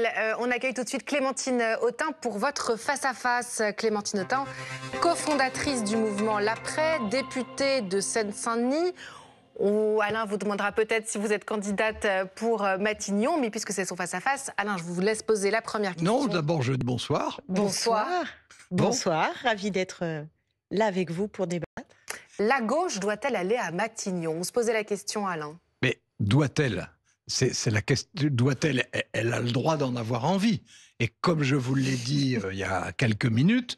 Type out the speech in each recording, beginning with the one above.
Emmanuel. On accueille tout de suite Clémentine Autain pour votre face-à-face. Clémentine Autain, cofondatrice du mouvement L'Après, députée de Seine-Saint-Denis. Alain vous demandera peut-être si vous êtes candidate pour Matignon, mais puisque c'est son face-à-face, Alain, je vous laisse poser la première question. Non, d'abord, je dis bonsoir. Bonsoir. Bon. Bonsoir, ravi d'être là avec vous pour débattre. La gauche doit-elle aller à Matignon? On se posait la question, Alain. Mais doit-elle? C'est la question. Doit-elle? Elle a le droit d'en avoir envie. Et comme je vous l'ai dit il y a quelques minutes,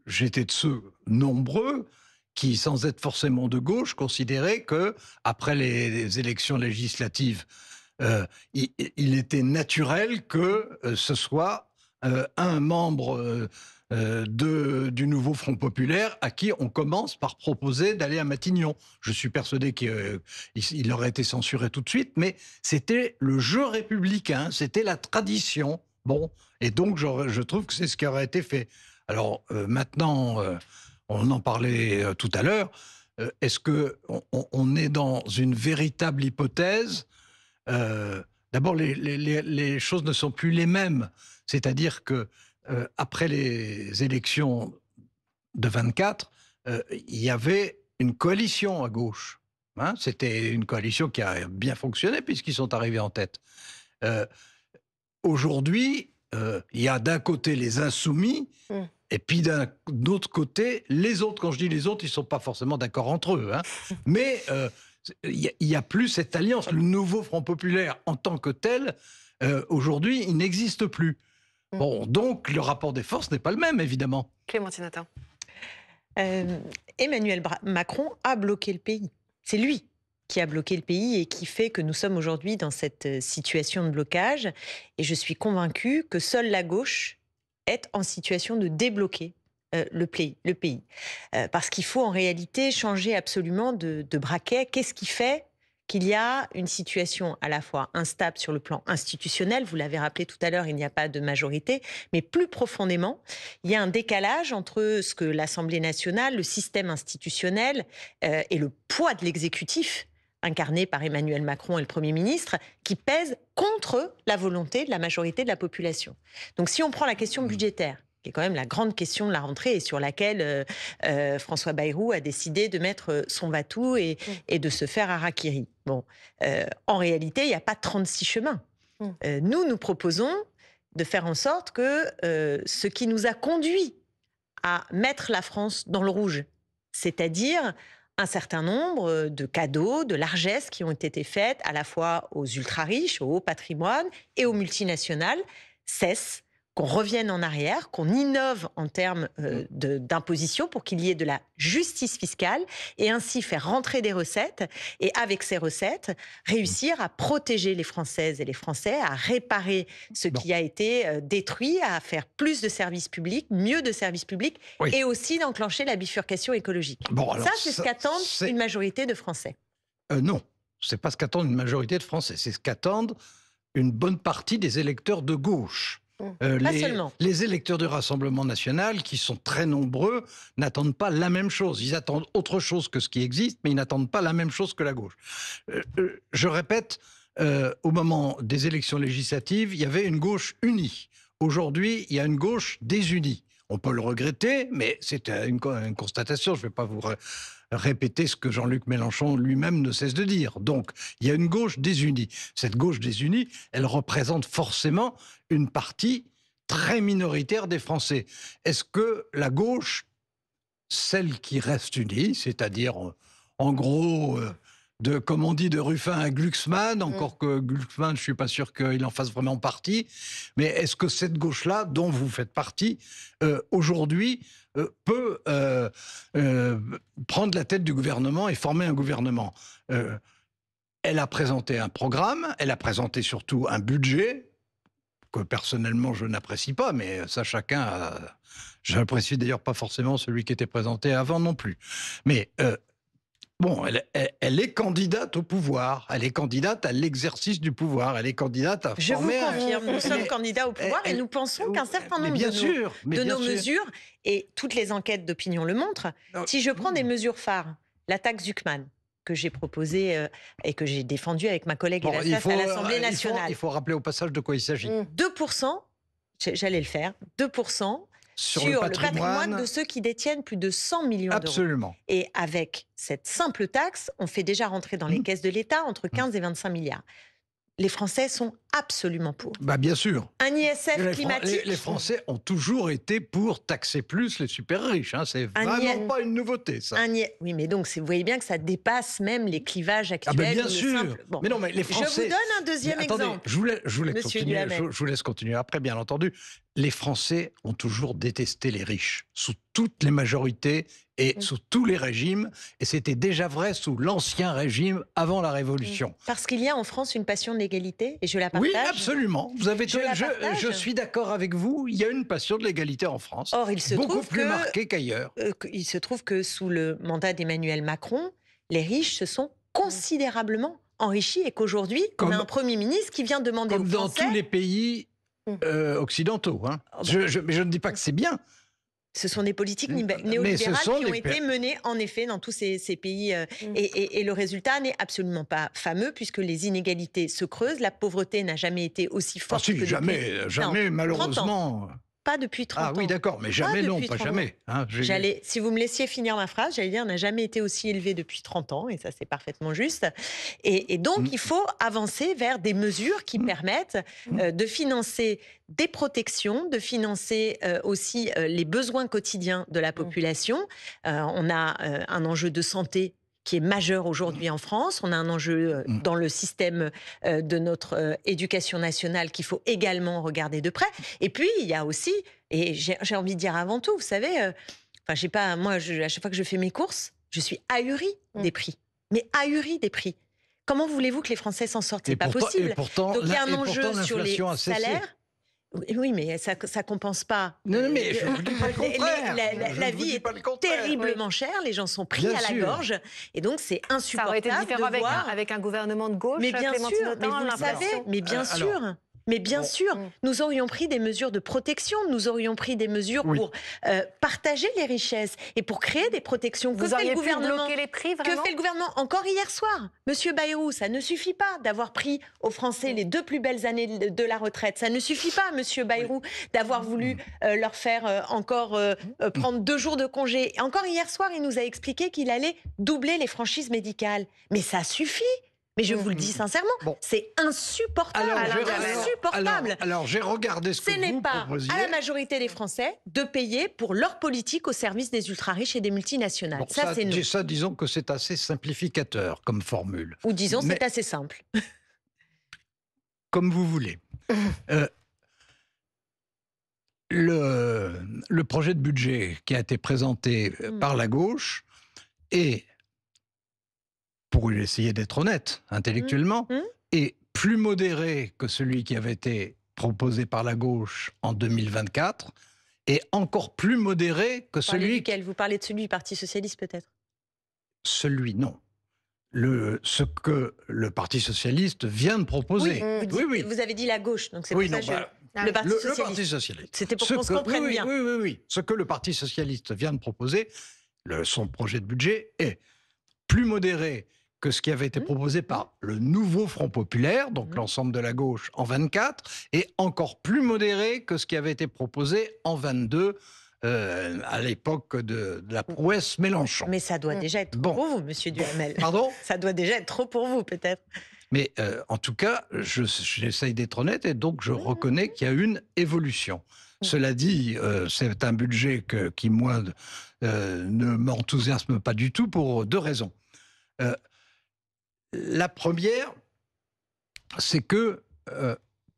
j'étais de ceux nombreux qui, sans être forcément de gauche, considéraient que après les élections législatives, il était naturel que ce soit un membre du nouveau Front populaire à qui on commence par proposer d'aller à Matignon. Je suis persuadé qu'il aurait été censuré tout de suite, mais c'était le jeu républicain, c'était la tradition. Bon, et donc je trouve que c'est ce qui aurait été fait. Alors maintenant, on en parlait tout à l'heure, est-ce qu'on est dans une véritable hypothèse? D'abord, les choses ne sont plus les mêmes. C'est-à-dire que après les élections de 24, il y avait une coalition à gauche. Hein, c'était une coalition qui a bien fonctionné puisqu'ils sont arrivés en tête. Aujourd'hui, il y a d'un côté les insoumis et puis d'un autre côté les autres. Quand je dis les autres, ils ne sont pas forcément d'accord entre eux. Hein, mais il n'y a plus cette alliance. Le nouveau Front populaire en tant que tel, aujourd'hui, il n'existe plus. Bon, donc le rapport des forces n'est pas le même, évidemment. Clémentine Autain. Emmanuel Macron a bloqué le pays. C'est lui qui a bloqué le pays et qui fait que nous sommes aujourd'hui dans cette situation de blocage. Et je suis convaincue que seule la gauche est en situation de débloquer le pays. Parce qu'il faut en réalité changer absolument de braquet. Qu'est-ce qui fait qu'il y a une situation à la fois instable sur le plan institutionnel, vous l'avez rappelé tout à l'heure, il n'y a pas de majorité, mais plus profondément, il y a un décalage entre ce que l'Assemblée nationale, le système institutionnel et le poids de l'exécutif, incarné par Emmanuel Macron et le Premier ministre, qui pèse contre la volonté de la majorité de la population. Donc si on prend la question budgétaire, qui est quand même la grande question de la rentrée et sur laquelle François Bayrou a décidé de mettre son va-tout et de se faire harakiri. Bon, en réalité, il n'y a pas 36 chemins. Nous proposons de faire en sorte que ce qui nous a conduit à mettre la France dans le rouge, c'est-à-dire un certain nombre de cadeaux, de largesses qui ont été faites à la fois aux ultra-riches, au haut patrimoine et aux multinationales, cesse, qu'on revienne en arrière, qu'on innove en termes d'imposition pour qu'il y ait de la justice fiscale et ainsi faire rentrer des recettes et avec ces recettes, réussir à protéger les Françaises et les Français, à réparer ce qui a été détruit, à faire plus de services publics, mieux de services publics et aussi d'enclencher la bifurcation écologique. Bon, alors, ça, c'est ce qu'attendent une majorité de Français. Non, c'est pas ce qu'attendent une majorité de Français, c'est ce qu'attendent une bonne partie des électeurs de gauche. Les électeurs du Rassemblement national, qui sont très nombreux, n'attendent pas la même chose. Ils attendent autre chose que ce qui existe, mais ils n'attendent pas la même chose que la gauche. Je répète, au moment des élections législatives, il y avait une gauche unie. Aujourd'hui, il y a une gauche désunie. On peut le regretter, mais c'est une constatation. Je ne vais pas vous répéter ce que Jean-Luc Mélenchon lui-même ne cesse de dire. Donc, il y a une gauche désunie. Cette gauche désunie, elle représente forcément une partie très minoritaire des Français. Est-ce que la gauche, celle qui reste unie, c'est-à-dire, en gros, comme on dit, de Ruffin à Glucksmann, encore que Glucksmann, je ne suis pas sûr qu'il en fasse vraiment partie, mais est-ce que cette gauche-là, dont vous faites partie, aujourd'hui, peut prendre la tête du gouvernement et former un gouvernement? Elle a présenté un programme, elle a présenté surtout un budget, que personnellement je n'apprécie pas, mais ça chacun... J'apprécie d'ailleurs pas forcément celui qui était présenté avant non plus. Mais... bon, elle est candidate au pouvoir, elle est candidate à l'exercice du pouvoir, elle est candidate à former... Je vous confirme, nous sommes candidats au pouvoir et nous pensons qu'un certain nombre de nos mesures, et toutes les enquêtes d'opinion le montrent, si je prends des mesures phares, la taxe Zuckman, que j'ai proposé et que j'ai défendu avec ma collègue Eva Sas à l'Assemblée nationale. Il faut rappeler au passage de quoi il s'agit. 2%, j'allais le faire, 2% sur le patrimoine de ceux qui détiennent plus de 100 millions d'euros. Absolument. Et avec cette simple taxe, on fait déjà rentrer dans les caisses de l'État entre 15 et 25 milliards. Les Français sont absolument pour. Bah bien sûr. Un ISF climatique. Les Français ont toujours été pour taxer plus les super riches. Hein. C'est vraiment pas une nouveauté, ça. Oui, mais donc vous voyez bien que ça dépasse même les clivages actuels. Ah ben bien sûr. Bon. Mais non, mais les Français. Je vous donne un deuxième exemple. Je vous laisse continuer après, bien entendu. Les Français ont toujours détesté les riches, sous toutes les majorités et sous tous les régimes. Et c'était déjà vrai sous l'ancien régime, avant la Révolution. Parce qu'il y a en France une passion de l'égalité, et je la partage. Oui, absolument. Vous avez je suis d'accord avec vous. Il y a une passion de l'égalité en France. Or, il se beaucoup trouve plus marquée qu'ailleurs. Il se trouve que sous le mandat d'Emmanuel Macron, les riches se sont considérablement enrichis et qu'aujourd'hui, on a un Premier ministre qui vient demander aux Français... Comme dans tous les pays occidentaux. Hein. Mais je ne dis pas que c'est bien. Ce sont des politiques néolibérales qui ont été menées, en effet, dans tous ces pays. Et le résultat n'est absolument pas fameux, puisque les inégalités se creusent. La pauvreté n'a jamais été aussi forte que jamais, malheureusement. Pas depuis 30 ans. Ah oui, d'accord, mais jamais, pas jamais. Hein, si vous me laissiez finir ma phrase, j'allais dire, n'a jamais été aussi élevé depuis 30 ans, et ça, c'est parfaitement juste. Et donc, il faut avancer vers des mesures qui permettent de financer des protections, de financer aussi les besoins quotidiens de la population. On a un enjeu de santé qui est majeur aujourd'hui en France. On a un enjeu dans le système de notre éducation nationale qu'il faut également regarder de près. Et puis, il y a aussi, et j'ai envie de dire avant tout, vous savez, je sais pas, moi, à chaque fois que je fais mes courses, je suis ahurie des prix. Mais ahurie des prix. Comment voulez-vous que les Français s'en sortent? C'est pas possible. Donc, il y a un enjeu sur les salaires. Oui, mais ça compense pas. Non, mais je ne dis pas le contraire. La vie est terriblement chère, les gens sont pris à la gorge, et donc c'est insupportable. Ça aurait été différent avec un gouvernement de gauche. Mais bien sûr, mais vous le savez, mais bien sûr. Mais bien sûr, nous aurions pris des mesures de protection, nous aurions pris des mesures pour partager les richesses et pour créer des protections. Vous auriez pu bloquer les prix, vraiment ? Que fait le gouvernement? Encore hier soir, Monsieur Bayrou, ça ne suffit pas d'avoir pris aux Français les 2 plus belles années de la retraite. Ça ne suffit pas, Monsieur Bayrou, d'avoir voulu leur faire encore prendre 2 jours de congé. Et encore hier soir, il nous a expliqué qu'il allait doubler les franchises médicales. Mais ça suffit. Mais je vous le dis sincèrement, c'est insupportable. Alors, j'ai regardé ce que vous proposiez. Ce n'est pas à la majorité des Français de payer pour leur politique au service des ultra-riches et des multinationales. Bon, c'est nous. Ça, disons que c'est assez simplificateur comme formule. Ou disons, c'est assez simple. Comme vous voulez. Le projet de budget qui a été présenté par la gauche est, pour essayer d'être honnête intellectuellement, est plus modéré que celui qui avait été proposé par la gauche en 2024 et encore plus modéré que celui... Vous parlez de celui du Parti Socialiste peut-être? Celui, non. Ce que le Parti Socialiste vient de proposer. Vous avez dit la gauche, donc c'est pour ça que le Parti Socialiste. C'était pour qu'on se comprenne bien. Oui. Ce que le Parti Socialiste vient de proposer, son projet de budget, est plus modéré que ce qui avait été proposé par le nouveau Front populaire, donc l'ensemble de la gauche en 24, et encore plus modéré que ce qui avait été proposé en 22, à l'époque de la prouesse Mélenchon. Mais ça doit déjà être trop pour vous, Monsieur Duhamel. Pardon? Ça doit déjà être trop pour vous, peut-être. Mais en tout cas, j'essaye d'être honnête, et donc je reconnais qu'il y a une évolution. Cela dit, c'est un budget qui, moi, ne m'enthousiasme pas du tout pour 2 raisons. La première, c'est que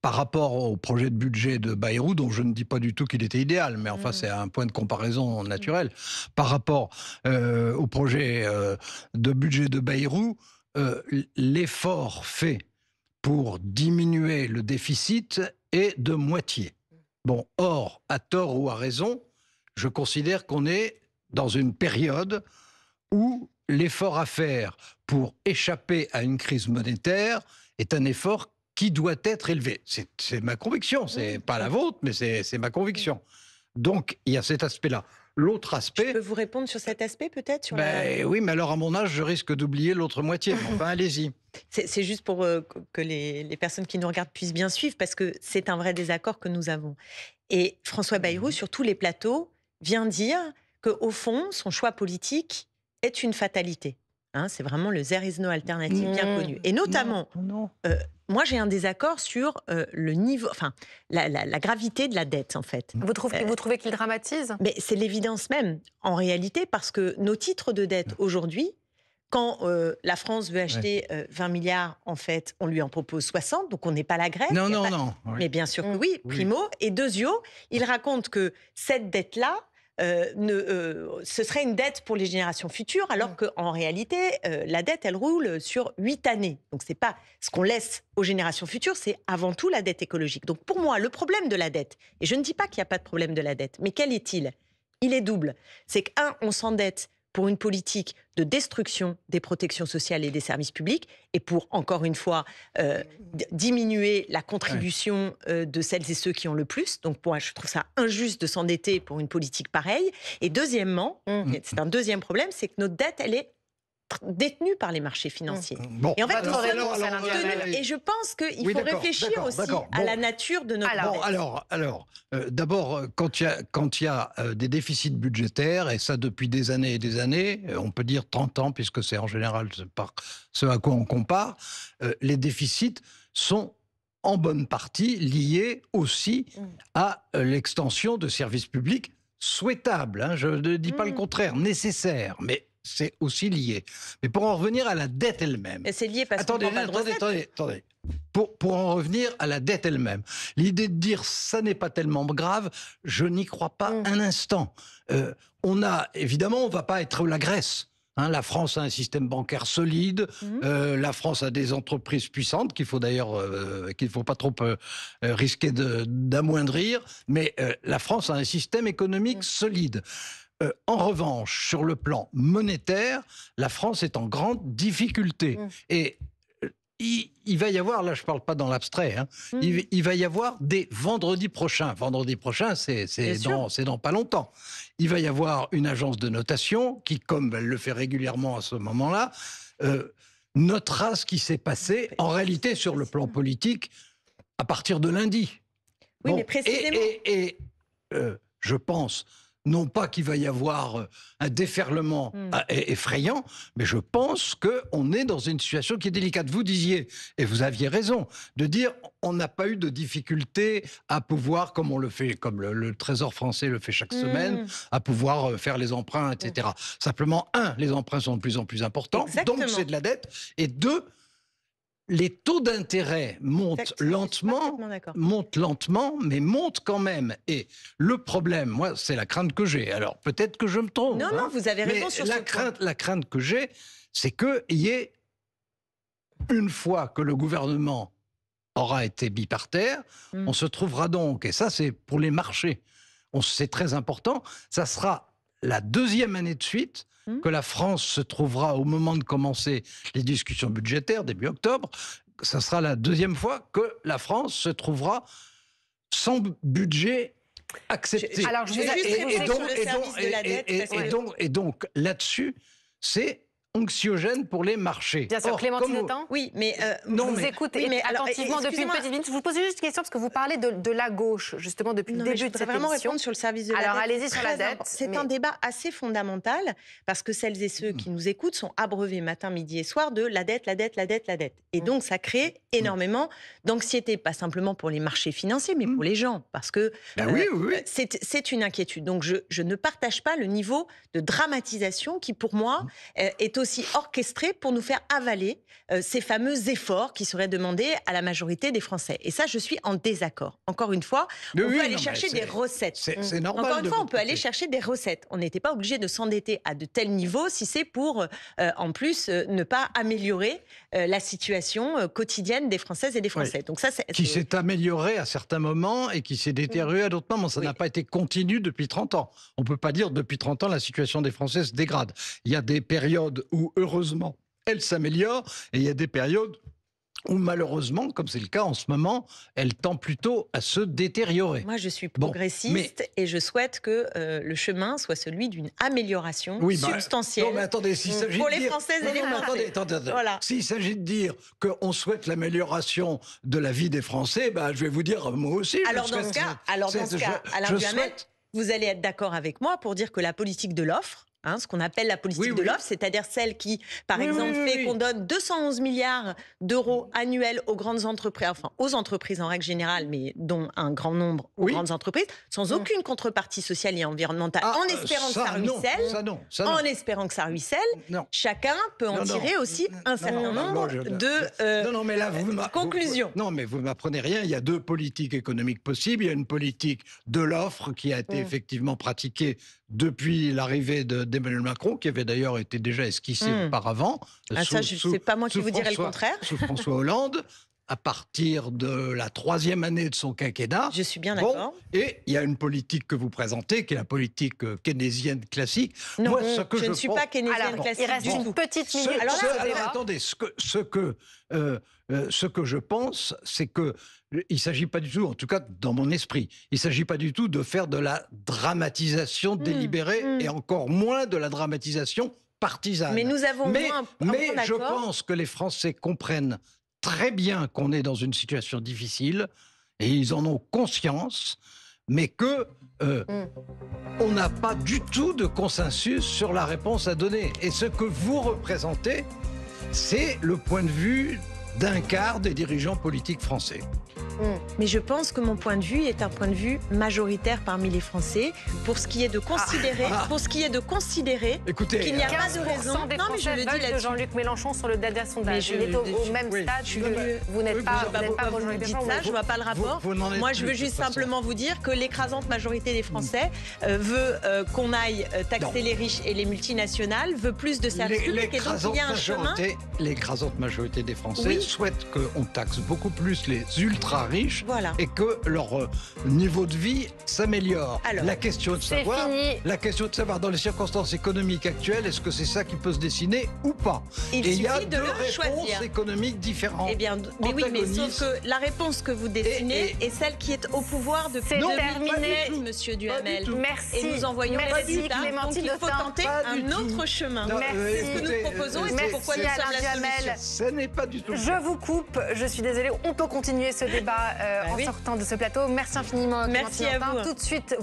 par rapport au projet de budget de Bayrou, dont je ne dis pas du tout qu'il était idéal, mais enfin c'est un point de comparaison naturel, par rapport au projet de budget de Bayrou, l'effort fait pour diminuer le déficit est de moitié. Bon, or, à tort ou à raison, je considère qu'on est dans une période où l'effort à faire pour échapper à une crise monétaire est un effort qui doit être élevé. C'est ma conviction, c'est pas la vôtre, mais c'est ma conviction. Donc, il y a cet aspect-là. l'autre Je aspect... peux vous répondre sur cet aspect peut-être sur Oui, mais alors à mon âge, je risque d'oublier l'autre moitié. Enfin, allez-y. C'est juste pour que les personnes qui nous regardent puissent bien suivre, parce que c'est un vrai désaccord que nous avons. Et François Bayrou, sur tous les plateaux, vient dire qu'au fond, son choix politique est une fatalité. Hein, c'est vraiment le there is no alternative bien connu. Et notamment, moi j'ai un désaccord sur le niveau, enfin la gravité de la dette en fait. Vous trouvez qu'il dramatise? Mais c'est l'évidence même, en réalité, parce que nos titres de dette aujourd'hui, quand la France veut acheter 20 milliards, en fait, on lui en propose 60, donc on n'est pas la Grèce. Non. Mais bien sûr que oui, primo. Et deuxio, il raconte que cette dette-là, ce serait une dette pour les générations futures, alors qu'en réalité, la dette, elle roule sur 8 années. Donc, c'est pas ce qu'on laisse aux générations futures, c'est avant tout la dette écologique. Donc, pour moi, le problème de la dette, et je ne dis pas qu'il n'y a pas de problème de la dette, mais quel est-il? Il est double. C'est on s'endette pour une politique de destruction des protections sociales et des services publics, et pour, encore une fois, diminuer la contribution de celles et ceux qui ont le plus. Donc, moi, je trouve ça injuste de s'endetter pour une politique pareille. Et deuxièmement, c'est un deuxième problème, c'est que notre dette, elle est détenue par les marchés financiers. Bon. Et en fait, et je pense qu'il faut réfléchir aussi à la nature de notre dette. D'abord, quand il y a des déficits budgétaires, et ça depuis des années et des années, on peut dire 30 ans, puisque c'est en général par ce à quoi on compare, les déficits sont en bonne partie liés aussi à l'extension de services publics souhaitables. Hein, je ne dis pas le contraire, nécessaires, mais c'est aussi lié. Mais pour en revenir à la dette elle-même... Et c'est lié parce qu'on n'a pas de recettes. Attendez. Pour en revenir à la dette elle-même, l'idée de dire ça n'est pas tellement grave, je n'y crois pas un instant. Évidemment, on ne va pas être la Grèce. Hein, la France a un système bancaire solide, la France a des entreprises puissantes qu'il faut d'ailleurs qu'il ne faut pas trop risquer d'amoindrir, mais la France a un système économique solide. En revanche, sur le plan monétaire, la France est en grande difficulté. Et il va y avoir, là je ne parle pas dans l'abstrait, hein, il va y avoir des vendredis prochains. Vendredi prochain, c'est dans pas longtemps. Il va y avoir une agence de notation qui, comme elle le fait régulièrement à ce moment-là, notera ce qui s'est passé en réalité sur le plan politique à partir de lundi. Oui, mais précisément. Et je pense... Non pas qu'il va y avoir un déferlement effrayant, mais je pense qu'on est dans une situation qui est délicate. Vous disiez, et vous aviez raison, de dire on n'a pas eu de difficulté à pouvoir, comme on le fait, comme le Trésor français le fait chaque semaine, à pouvoir faire les emprunts, etc. Simplement, les emprunts sont de plus en plus importants, donc c'est de la dette, et deux, les taux d'intérêt montent lentement, mais montent quand même. Et le problème, moi, c'est la crainte que j'ai. Alors, peut-être que je me trompe. Non, vous avez raison sur ce point. La crainte que j'ai, c'est qu'il y ait, une fois que le gouvernement aura été mis par terre, on se trouvera donc, et ça c'est pour les marchés, c'est très important, ça sera la deuxième année de suite que la France se trouvera au moment de commencer les discussions budgétaires, début octobre, ça sera la deuxième fois que la France se trouvera sans budget accepté. Alors, je vais juste répondre sur le service de la dette. Et donc, là-dessus, c'est anxiogène pour les marchés. Bien sûr, Clémentine Autain. Oui, mais je vous écoute attentivement depuis une petite minute. Je vous posais juste une question parce que vous parlez de la gauche, justement, depuis le début de cette vraiment émission. Répondre sur le service de la dette. Alors, allez-y sur la dette. C'est un débat assez fondamental parce que celles et ceux qui nous écoutent sont abreuvés matin, midi et soir de la dette, la dette, la dette, la dette. Et donc, ça crée énormément d'anxiété, pas simplement pour les marchés financiers, mais pour les gens, parce que c'est une inquiétude. Donc, je ne partage pas le niveau de dramatisation qui, pour moi, est aussi orchestré pour nous faire avaler ces fameux efforts qui seraient demandés à la majorité des Français. Et ça, je suis en désaccord. Encore une fois, on peut aller chercher des recettes. C'est normal. Encore une fois, on peut aller chercher des recettes. On n'était pas obligé de s'endetter à de tels niveaux si c'est pour, en plus, ne pas améliorer la situation quotidienne des Françaises et des Français. Donc ça, qui s'est améliorée à certains moments et qui s'est détériorée à d'autres moments. Ça n'a pas été continu depuis 30 ans. On ne peut pas dire depuis 30 ans la situation des Français se dégrade. Il y a des périodes où, heureusement, elle s'améliore, et il y a des périodes ou malheureusement, comme c'est le cas en ce moment, elle tend plutôt à se détériorer. Moi, je suis Bon, progressiste et je souhaite que le chemin soit celui d'une amélioration substantielle non, mais attendez, s'il s'agit pour de les dire... Françaises et Non, les non, mais Français. attendez. Voilà. S'il s'agit de dire qu'on souhaite l'amélioration de la vie des Français, bah, je vais vous dire, moi aussi, Alors je dans souhaite ce cas, Alain je Duhamel, souhaite... vous allez être d'accord avec moi pour dire que la politique de l'offre, ce qu'on appelle la politique Oui, de oui. l'offre, c'est-à-dire celle qui, par Oui, exemple, oui, oui, fait oui. qu'on donne 211 milliards d'euros annuels aux grandes entreprises, enfin aux entreprises en règle générale, mais dont un grand nombre aux Oui. grandes entreprises, sans aucune contrepartie sociale et environnementale, Ah, en espérant que ça ruisselle. Ça non. En espérant que ça ruisselle, Non. chacun peut en Non, non. tirer aussi un certain nombre de non, mais là, conclusions. Non, mais vous m'apprenez rien. Il y a deux politiques économiques possibles. Il y a une politique de l'offre qui a été effectivement pratiquée depuis l'arrivée d'Emmanuel Macron, qui avait d'ailleurs été déjà esquissée auparavant. C'est pas moi qui vous dirai le contraire. Sous François Hollande. À partir de la 3e année de son quinquennat. Je suis bien d'accord. Et il y a une politique que vous présentez, qui est la politique keynésienne classique. Non, Moi, je ne suis pas keynésienne classique. Il reste une petite minute. Alors attendez, ce que je pense, c'est que il s'agit pas du tout, en tout cas dans mon esprit, il s'agit pas du tout de faire de la dramatisation délibérée et encore moins de la dramatisation partisane. Mais nous avons mais je d'accord. pense que les Français comprennent très bien qu'on est dans une situation difficile et ils en ont conscience, mais que on n'a pas du tout de consensus sur la réponse à donner. Et ce que vous représentez, c'est le point de vue d'un quart des dirigeants politiques français. Mais je pense que mon point de vue est un point de vue majoritaire parmi les Français pour ce qui est de considérer, Écoutez, qu'il n'y a pas de 15% raison. des Non, mais je Français le dis veulent de là-dessus. Jean-Luc Mélenchon sur le dernier sondage. Mais Il est au même stade. Vous n'êtes pas Vous Jean-Luc dites Mélenchon. ça, je vois pas le rapport. vous n'en êtes Moi, je plus, veux de juste toute façon. simplement vous dire que l'écrasante majorité des Français veut qu'on aille taxer les riches et les multinationales, veut plus de services publics, et donc il y a un chemin. L'écrasante majorité des Français Oui. souhaitent qu'on taxe beaucoup plus les ultra riches Voilà. et que leur niveau de vie s'améliore. Alors, La question de c'est savoir, fini. dans les circonstances économiques actuelles, est-ce que c'est ça qui peut se dessiner ou pas? Il Et il y a suffit de deux le réponses choisir. économiques différentes. Eh bien, mais oui, mais Antagonistes. sauf que la réponse que vous dessinez Et- est celle qui est au pouvoir depuis C'est 2013, terminé. Monsieur Duhamel. Merci. Et nous envoyons les Merci, résultats. Donc Clémentine il faut Autain. tenter Pas un du autre tout. chemin. Non, Merci. C'est ce que nous proposons et c'est Merci, pourquoi nous sommes Alain la Duhamel. solution. Ce n'est pas du tout le Je vous coupe, je suis désolée, on peut continuer ce débat en oui. sortant de ce plateau. Merci infiniment, Merci Clémentine à Autain. vous. Tout de suite.